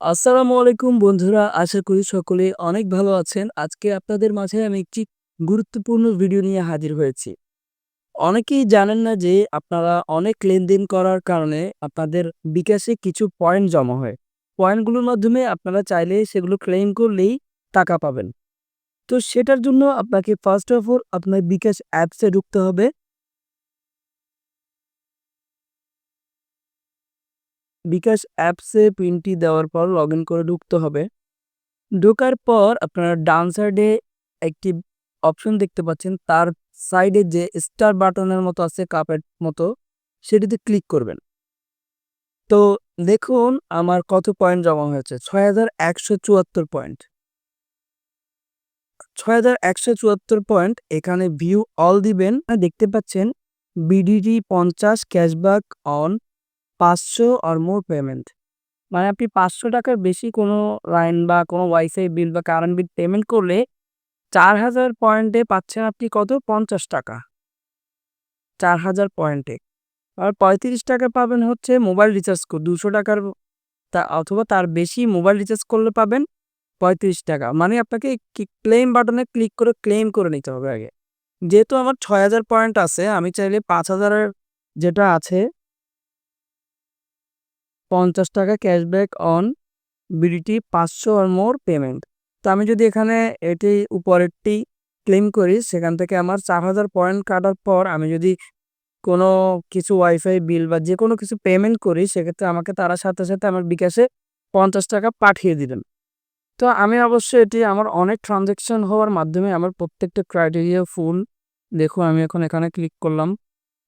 আসসালামু আলাইকুম বন্ধুরা, আশা করি সকলেই অনেক ভালো আছেন। আজকে আপনাদের মাঝে আমি একটি গুরুত্বপূর্ণ ভিডিও নিয়ে হাজির হয়েছি। অনেকেই জানেন না যে আপনারা অনেক লেনদেন করার কারণে আপনাদের বিকাশে কিছু পয়েন্ট জমা হয়। পয়েন্টগুলোর মাধ্যমে আপনারা চাইলে সেগুলো ক্লেইম করলেই টাকা পাবেন। তো সেটার জন্য আপনাকে ফার্স্ট অফ অল আপনার বিকাশ অ্যাপসে ঢুকতে হবে। বিকাশ অ্যাপসে পিনটি দেওয়ার পর লগইন করে ঢুকতে হবে। ঢোকার পর আপনারা ডান সাইডে একটি অপশন দেখতে পাচ্ছেন। তার সাইডে যে স্টার বাটনের মতো আছে কাপের মতো, সেটিতে ক্লিক করবেন। তো দেখুন আমার কত পয়েন্ট জমা হয়েছে। ৬,১৭৪ পয়েন্ট। ৬,১৭৪ পয়েন্ট। এখানে ভিউ অল দিবেন। দেখতে পাচ্ছেন BDT ৫০ cashback on ৫০০ or more payment. মানে আপনি ৳৫০০ বেশি কোনো লাইন বা কোনো ওয়াইফাই বিল বা কারেন্ট বিল পেমেন্ট করলে ৪,০০০ পয়েন্টে পাচ্ছেন আপনি কত? ৳৫০। ৪,০০০ পয়েন্টে। আর ৳৩৫ পাবেন হচ্ছে মোবাইল রিচার্জ ৳২০০ অথবা তার বেশি মোবাইল রিচার্জ করলে পাবেন ৳৩৫। মানে আপনাকে ক্লেইম বাটনে ক্লিক করে ক্লেইম করে নিতে হবে আগে। যেহেতু আমার ৬,০০০ পয়েন্ট আছে, আমি চাইলে ৫,০০০ এর যেটা আছে ৳৫০ cashback on BDT ৫০০ or more payment. তো আমি যদি এখানে এটি উপরেরটি ক্লেইম করি, সেখান থেকে আমার ৪,০০০ পয়েন্ট কাটার পর আমি যদি কোনো কিছু ওয়াইফাই বিল বা যেকোনো কিছু পেমেন্ট করি, সেক্ষেত্রে আমাকে তারা সাথে, সাথে আমার বিকাশে ৳৫০ পাঠিয়ে দিবেন। তো আমি অবশ্যই এটি আমার অনেক ট্রান্সেকশন হওয়ার মাধ্যমে আমার প্রত্যেকটা ক্রাইটেরিয়া ফুল। দেখুন আমি এখন এখানে ক্লিক করলাম।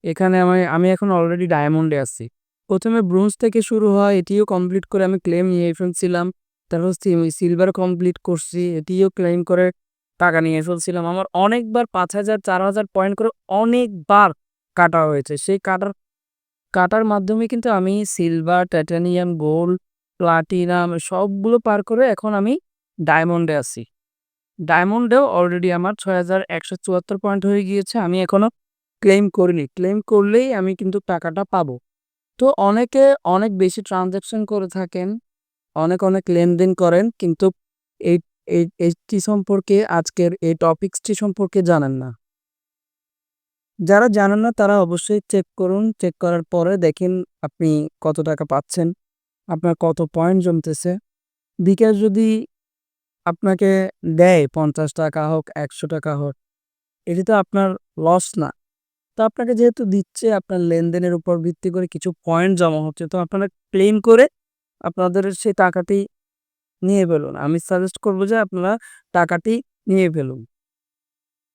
এখানে আমি এখন অলরেডি ডায়মন্ডে আছি। ১ম এ ব্রোঞ্জ থেকে শুরু হয়, এটিও কমপ্লিট করে আমি ক্লেম নিয়ে ফেলছিলাম। তারপর সিলভার কমপ্লিট করছি, এটিও ক্লেম করে টাকা নিয়ে ফেলছিলাম। আমার অনেকবার ৫,০০০, ৪,০০০ পয়েন্ট করে অনেকবার কাটা হয়েছে। সেই কাটার মাধ্যমে কিন্তু আমি সিলভার, টাইটানিয়াম, গোল্ড, প্লাটিনাম সবগুলো পার করে এখন আমি ডায়মন্ডে আছি। ডায়মন্ডেও অলরেডি আমার ৬,১৭৪ পয়েন্ট হয়ে গিয়েছে। আমি এখনো ক্লেইম করিনি। ক্লেইম করলেই আমি কিন্তু টাকাটা পাবো। তো অনেকে অনেক বেশি ট্রান্সেকশন করে থাকেন, অনেক লেনদেন করেন, কিন্তু এই এইটি সম্পর্কে আজকের এই টপিকসটি সম্পর্কে জানেন না। যারা জানেন না তারা অবশ্যই চেক করুন। চেক করার পরে দেখেন আপনি কত টাকা পাচ্ছেন, আপনার কত পয়েন্ট জমতেছে। বিকাশ যদি আপনাকে দেয় ৳৫০ হোক, ৳১০০ হোক, এটি তো আপনার লস না। তো আপনাকে যেহেতু দিচ্ছে, আপনার লেনদেনের উপর ভিত্তি করে কিছু পয়েন্ট জমা হচ্ছে। তো আপনারা ক্লেইম করে আপনাদের সেই টাকাটি নিয়ে ফেলুন। আমি সাজেস্ট করব যে আপনারা টাকাটি নিয়ে ফেলুন।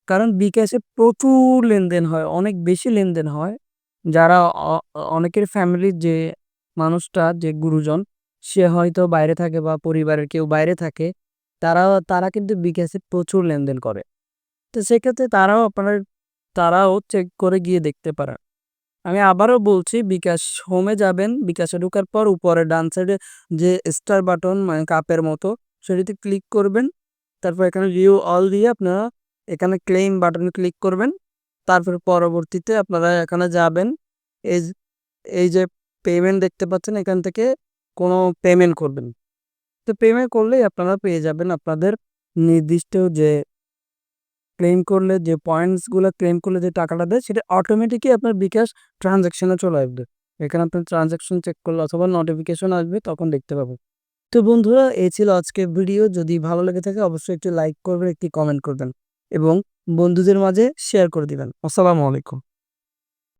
কারণ বিকাশে প্রচুর লেনদেন হয়, অনেক বেশি লেনদেন হয়। যারা অ অনেকের ফ্যামিলির যে মানুষটা যে গুরুজন, সে হয়তো বাইরে থাকে বা পরিবারের কেউ বাইরে থাকে, তারা কিন্তু বিকাশে প্রচুর লেনদেন করে। তো সেক্ষেত্রে তারাও চেক করে গিয়ে দেখতে পারেন। আমি আবারও বলছি, বিকাশ হোমে যাবেন, বিকাশে ঢোকার পর উপরে ডান সাইডে যে স্টার বাটন মানে কাপের মতো, সেটিতে ক্লিক করবেন। তারপর এখানে ভিউ অল দিয়ে আপনারা এখানে ক্লেইম বাটনে ক্লিক করবেন। তারপরে পরবর্তীতে আপনারা এখানে যাবেন। এই যে এই যে পেমেন্ট দেখতে পাচ্ছেন, এখান থেকে কোনো পেমেন্ট করবেন। তো পেমেন্ট করলেই আপনারা পেয়ে যাবেন আপনাদের নির্দিষ্ট যে ক্লেইম করলে যে টাকাটা দেয়, সেটা অটোমেটিকই আপনার বিকাশ ট্রান্সেকশনে চলে আসবে। এখানে আপনার ট্রান্সেকশন চেক করলে অথবা নোটিফিকেশন আসবে, তখন দেখতে পাবেন। তো বন্ধুরা, এই ছিল আজকের ভিডিও। যদি ভালো লেগে থাকে অবশ্যই একটি লাইক করবেন, একটি কমেন্ট করবেন এবং বন্ধুদের মাঝে শেয়ার করে দিবেন। আসসালামু আলাইকুম।